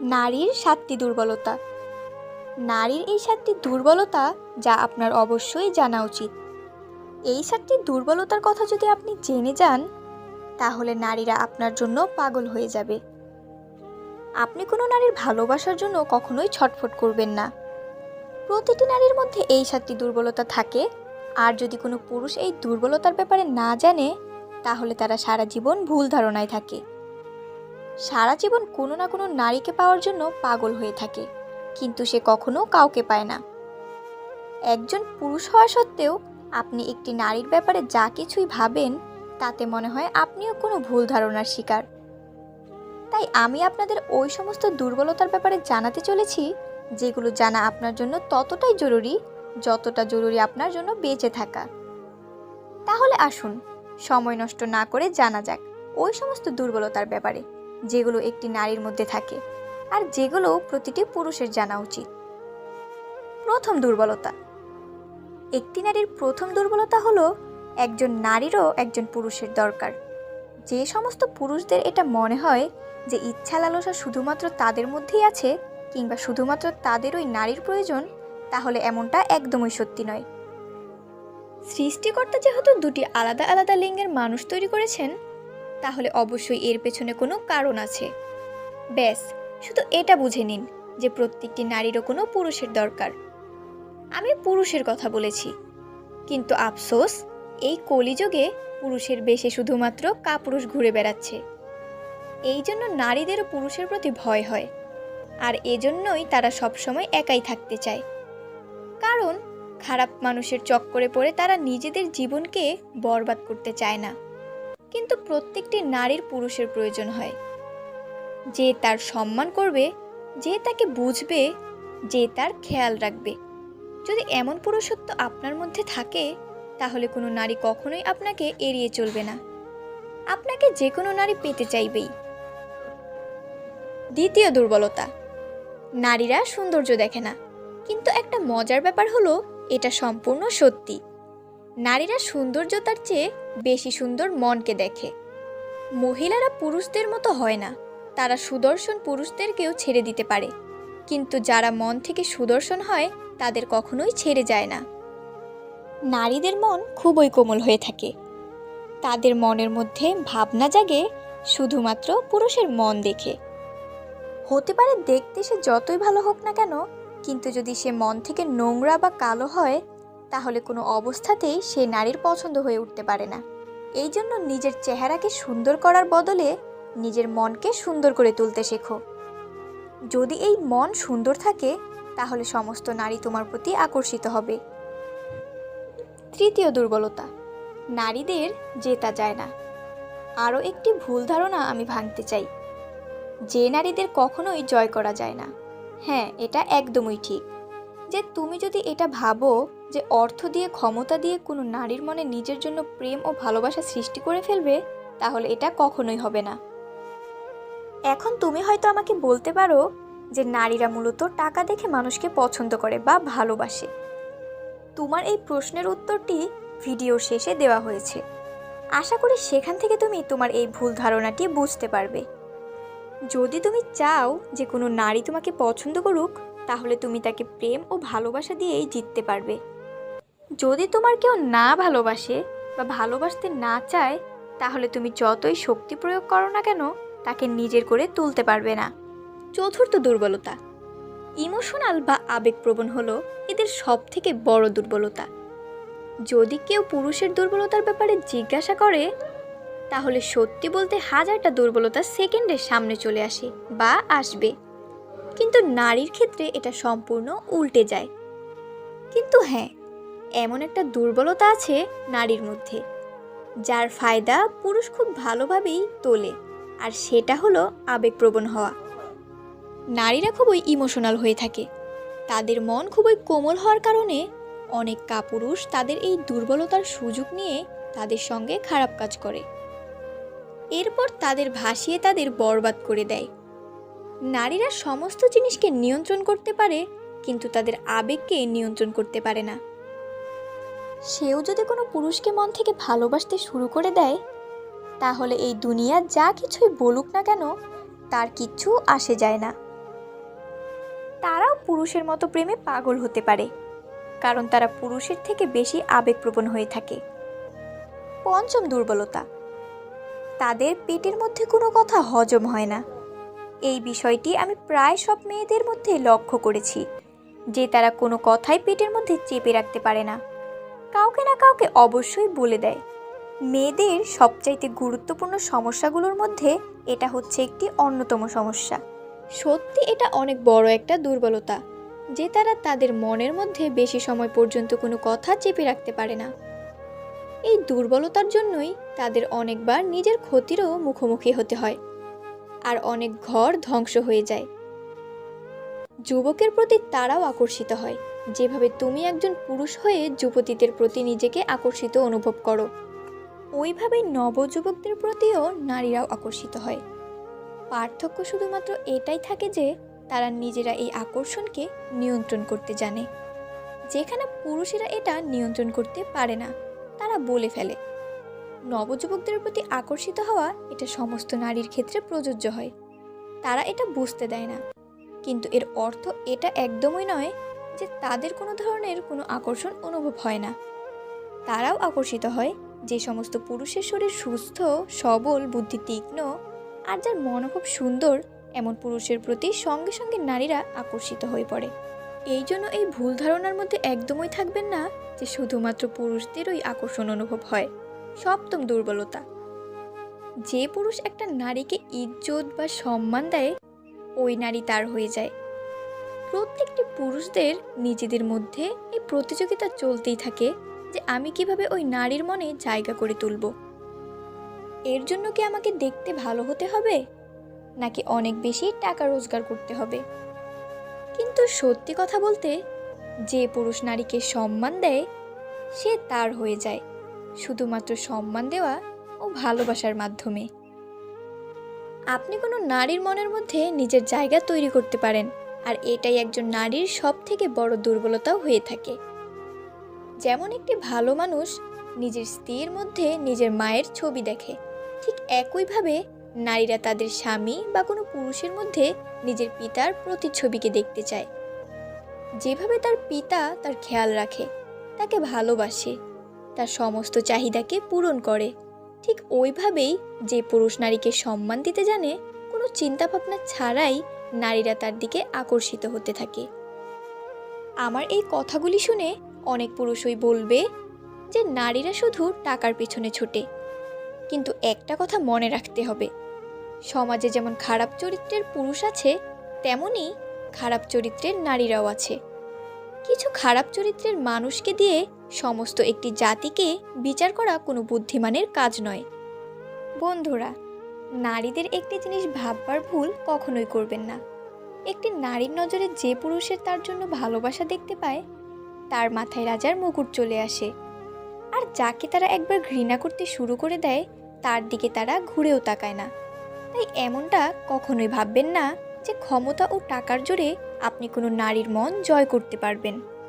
নারীর ৭টি দুর্বলতা। নারীর এই ৭টি দুর্বলতা যা আপনার অবশ্যই জানা উচিত। এই ৭টি দুর্বলতার কথা যদি আপনি জেনে যান, তাহলে নারীরা আপনার জন্য পাগল হয়ে যাবে। আপনি কোনো নারীর ভালোবাসার জন্য কখনোই ছটফট করবেন না। প্রতিটি নারীর মধ্যে এই ৭টি দুর্বলতা থাকে, আর যদি কোনো পুরুষ এই দুর্বলতার ব্যাপারে না জানে, তাহলে তারা সারা জীবন ভুল ধারণায় থাকে। সারা জীবন কোনো না কোনো নারীকে পাওয়ার জন্য পাগল হয়ে থাকে, কিন্তু সে কখনো কাউকে পায় না। একজন পুরুষ হওয়া সত্ত্বেও আপনি একটি নারীর ব্যাপারে যা কিছুই ভাবেন, তাতে মনে হয় আপনিও কোনো ভুল ধারণার শিকার। তাই আমি আপনাদের ওই সমস্ত দুর্বলতার ব্যাপারে জানাতে চলেছি, যেগুলো জানা আপনার জন্য ততটাই জরুরি যতটা জরুরি আপনার জন্য বেঁচে থাকা। তাহলে আসুন সময় নষ্ট না করে জানা যাক ওই সমস্ত দুর্বলতার ব্যাপারে, যেগুলো একটি নারীর মধ্যে থাকে আর যেগুলো প্রতিটি পুরুষের জানা উচিত। প্রথম দুর্বলতা। একটি নারীর প্রথম দুর্বলতা হলো একজন নারীরও একজন পুরুষের দরকার। যে সমস্ত পুরুষদের এটা মনে হয় যে ইচ্ছা লালসা শুধুমাত্র তাদের মধ্যেই আছে, কিংবা শুধুমাত্র তাদের ওই নারীর প্রয়োজন, তাহলে এমনটা একদমই সত্যি নয়। সৃষ্টিকর্তা যেহেতু দুটি আলাদা আলাদা লিঙ্গের মানুষ তৈরি করেছেন, তাহলে অবশ্যই এর পেছনে কোনো কারণ আছে। ব্যাস, শুধু এটা বুঝে নিন যে প্রত্যেকটি নারীরও কোনো পুরুষের দরকার। আমি পুরুষের কথা বলেছি, কিন্তু আফসোস, এই কলিযুগে পুরুষের বেশে শুধুমাত্র কাপুরুষ ঘুরে বেড়াচ্ছে। এই জন্য নারীদেরও পুরুষের প্রতি ভয় হয়, আর এজন্যই তারা সবসময় একাই থাকতে চায়। কারণ খারাপ মানুষের চক্করে পড়ে তারা নিজেদের জীবনকে বরবাদ করতে চায় না। কিন্তু প্রত্যেকটি নারীর পুরুষের প্রয়োজন হয়, যে তার সম্মান করবে, যে তাকে বুঝবে, যে তার খেয়াল রাখবে। যদি এমন পুরুষত্ব আপনার মধ্যে থাকে, তাহলে কোনো নারী কখনোই আপনাকে এড়িয়ে চলবে না। আপনাকে যে কোনো নারী পেতে চাইবেই। দ্বিতীয় দুর্বলতা। নারীরা সৌন্দর্য দেখে না, কিন্তু একটা মজার ব্যাপার হলো এটা সম্পূর্ণ সত্যি। নারীরা সৌন্দর্যতার চেয়ে বেশি সুন্দর মনকে দেখে। মহিলারা পুরুষদের মতো হয় না, তারা সুদর্শন পুরুষদেরকেও ছেড়ে দিতে পারে, কিন্তু যারা মন থেকে সুদর্শন হয় তাদের কখনোই ছেড়ে যায় না। নারীদের মন খুবই কোমল হয়ে থাকে। তাদের মনের মধ্যে ভাবনা জাগে শুধুমাত্র পুরুষের মন দেখে। হতে পারে দেখতে সে যতই ভালো হোক না কেন, কিন্তু যদি সে মন থেকে নোংরা বা কালো হয়, তাহলে কোনো অবস্থাতেই সে নারীর পছন্দ হয়ে উঠতে পারে না। এই জন্য নিজের চেহারাকে সুন্দর করার বদলে নিজের মনকে সুন্দর করে তুলতে শেখো। যদি এই মন সুন্দর থাকে, তাহলে সমস্ত নারী তোমার প্রতি আকর্ষিত হবে। তৃতীয় দুর্বলতা। নারীদের জেতা যায় না। আরও একটি ভুল ধারণা আমি ভাঙতে চাই, যে নারীদের কখনোই জয় করা যায় না। হ্যাঁ, এটা একদমই ঠিক। যে তুমি যদি এটা ভাবো যে অর্থ দিয়ে, ক্ষমতা দিয়ে কোনো নারীর মনে নিজের জন্য প্রেম ও ভালোবাসা সৃষ্টি করে ফেলবে, তাহলে এটা কখনোই হবে না। এখন তুমি হয়তো আমাকে বলতে পারো যে নারীরা মূলত টাকা দেখে মানুষকে পছন্দ করে বা ভালোবাসে। তোমার এই প্রশ্নের উত্তরটি ভিডিওর শেষে দেওয়া হয়েছে। আশা করি সেখান থেকে তুমি তোমার এই ভুল ধারণাটি বুঝতে পারবে। যদি তুমি চাও যে কোনো নারী তোমাকে পছন্দ করুক, তাহলে তুমি তাকে প্রেম ও ভালোবাসা দিয়েই জিততে পারবে। যদি তোমার কেউ না ভালোবাসে বা ভালোবাসতে না চায়, তাহলে তুমি যতই শক্তি প্রয়োগ করো না কেন, তাকে নিজের করে তুলতে পারবে না। চতুর্থ দুর্বলতা। ইমোশনাল বা আবেগপ্রবণ হলো এদের সবথেকে বড় দুর্বলতা। যদি কেউ পুরুষের দুর্বলতার ব্যাপারে জিজ্ঞাসা করে, তাহলে সত্যি বলতে হাজারটা দুর্বলতা সেকেন্ডের সামনে চলে আসে বা আসবে, কিন্তু নারীর ক্ষেত্রে এটা সম্পূর্ণ উল্টে যায়। কিন্তু হ্যাঁ, এমন একটা দুর্বলতা আছে নারীর মধ্যে, যার ফায়দা পুরুষ খুব ভালোভাবেই তোলে, আর সেটা হলো আবেগপ্রবণ হওয়া। নারীরা খুবই ইমোশনাল হয়ে থাকে। তাদের মন খুবই কোমল হওয়ার কারণে অনেক কাপুরুষ তাদের এই দুর্বলতার সুযোগ নিয়ে তাদের সঙ্গে খারাপ কাজ করে, এরপর তাদের ভাসিয়ে তাদের বরবাদ করে দেয়। নারীরা সমস্ত জিনিসকে নিয়ন্ত্রণ করতে পারে, কিন্তু তাদের আবেগকে নিয়ন্ত্রণ করতে পারে না। সেও যদি কোনো পুরুষকে মন থেকে ভালোবাসতে শুরু করে দেয়, তাহলে এই দুনিয়া যা কিছুই বলুক না কেন, তার কিচ্ছু আসে যায় না। পুরুষের মতো প্রেমে পাগল হতে পারে, কারণ তারা পুরুষের থেকে বেশি আবেগপ্রবণ হয়ে থাকে। পঞ্চম দুর্বলতা, তাদের পেটের মধ্যে কোনো কথা হজম হয় না। এই বিষয়টি আমি প্রায় সব মেয়েদের মধ্যে লক্ষ্য করেছি, যে তারা কোনো কথাই পেটের মধ্যে চেপে রাখতে পারে না, কাউকে না কাউকে অবশ্যই বলে দেয়। মেয়েদের সবচাইতে গুরুত্বপূর্ণ সমস্যাগুলোর মধ্যে এটা হচ্ছে একটি অন্যতম সমস্যা। সত্যি এটা অনেক বড় একটা দুর্বলতা, যে তারা তাদের মনের মধ্যে বেশি সময় পর্যন্ত কোনো কথা চেপে রাখতে পারে না। এই দুর্বলতার জন্যই তাদের অনেকবার নিজের ক্ষতিরও মুখোমুখি হতে হয়, আর অনেক ঘর ধ্বংস হয়ে যায়। যুবকের প্রতি তারাও আকর্ষিত হয়, যেভাবে তুমি একজন পুরুষ হয়ে যুবতীদের প্রতি নিজেকে আকর্ষিত অনুভব করো, ওইভাবেই নবযুবকদের প্রতিও নারীরাও আকর্ষিত হয়। পার্থক্য শুধুমাত্র এটাই থাকে যে তারা নিজেরা এই আকর্ষণকে নিয়ন্ত্রণ করতে জানে, যেখানে পুরুষেরা এটা নিয়ন্ত্রণ করতে পারে না, তারা বলে ফেলে। নবযুবকদের প্রতি আকর্ষিত হওয়া এটা সমস্ত নারীর ক্ষেত্রে প্রযোজ্য হয়, তারা এটা বুঝতে দেয় না, কিন্তু এর অর্থ এটা একদমই নয় যে তাদের কোনো ধরনের কোনো আকর্ষণ অনুভব হয় না। তারাও আকর্ষিত হয় যে সমস্ত পুরুষের শরীর সুস্থ, সবল, বুদ্ধি তীক্ষ্ণ আর যার মন খুব সুন্দর, এমন পুরুষের প্রতি সঙ্গে সঙ্গে নারীরা আকর্ষিত হয়ে পড়ে। এই জন্য এই ভুল ধারণার মধ্যে একদমই থাকবেন না যে শুধুমাত্র পুরুষদেরই আকর্ষণ অনুভব হয়। সপ্তম দুর্বলতা, যে পুরুষ একটা নারীকে ইজ্জত বা সম্মান দেয়, ওই নারী তার হয়ে যায়। প্রত্যেকটি পুরুষদের নিজেদের মধ্যে এই প্রতিযোগিতা চলতেই থাকে যে আমি কিভাবে ওই নারীর মনে জায়গা করে তুলব। এর জন্য কি আমাকে দেখতে ভালো হতে হবে, নাকি অনেক বেশি টাকা রোজগার করতে হবে? কিন্তু সত্যি কথা বলতে, যে পুরুষ নারীকে সম্মান দেয়, সে তার হয়ে যায় শুধুমাত্র সম্মান দেওয়া ও ভালোবাসার মাধ্যমে। আপনি কোনো নারীর মনের মধ্যে নিজের জায়গা তৈরি করতে পারেন, আর এটাই একজন নারীর সবথেকে বড় দুর্বলতাও হয়ে থাকে। যেমন একটি ভালো মানুষ নিজের স্ত্রীর মধ্যে নিজের মায়ের ছবি দেখে, ঠিক একইভাবে নারীরা তাদের স্বামী বা কোনো পুরুষের মধ্যে নিজের পিতার প্রতিচ্ছবিকে দেখতে চায়। যেভাবে তার পিতা তার খেয়াল রাখে, তাকে ভালোবাসে, তার সমস্ত চাহিদাকে পূরণ করে, ঠিক ওইভাবেই যে পুরুষ নারীকে সম্মান দিতে জানে, কোনো চিন্তাভাবনা ছাড়াই নারীরা তার দিকে আকর্ষিত হতে থাকে। আমার এই কথাগুলি শুনে অনেক পুরুষই বলবে যে নারীরা শুধু টাকার পিছনে ছোটে, কিন্তু একটা কথা মনে রাখতে হবে, সমাজে যেমন খারাপ চরিত্রের পুরুষ আছে, তেমনি খারাপ চরিত্রের নারীরাও আছে। কিছু খারাপ চরিত্রের মানুষকে দিয়ে সমস্ত একটি জাতিকে বিচার করা কোনো বুদ্ধিমানের কাজ নয়। বন্ধুরা, নারীদের একটি জিনিস ভাববার ভুল কখনোই করবেন না। একটি নারীর নজরে যে পুরুষের তার জন্য ভালোবাসা দেখতে পায়, তার মাথায় রাজার মুকুট চলে আসে, আর যাকে তারা একবার ঘৃণা করতে শুরু করে দেয়, তার দিকে তারা ঘুরেও তাকায় না। তাই এমনটা কখনোই ভাববেন না যে ক্ষমতা ও টাকার জোরে আপনি কোনো নারীর মন জয় করতে পারবেন।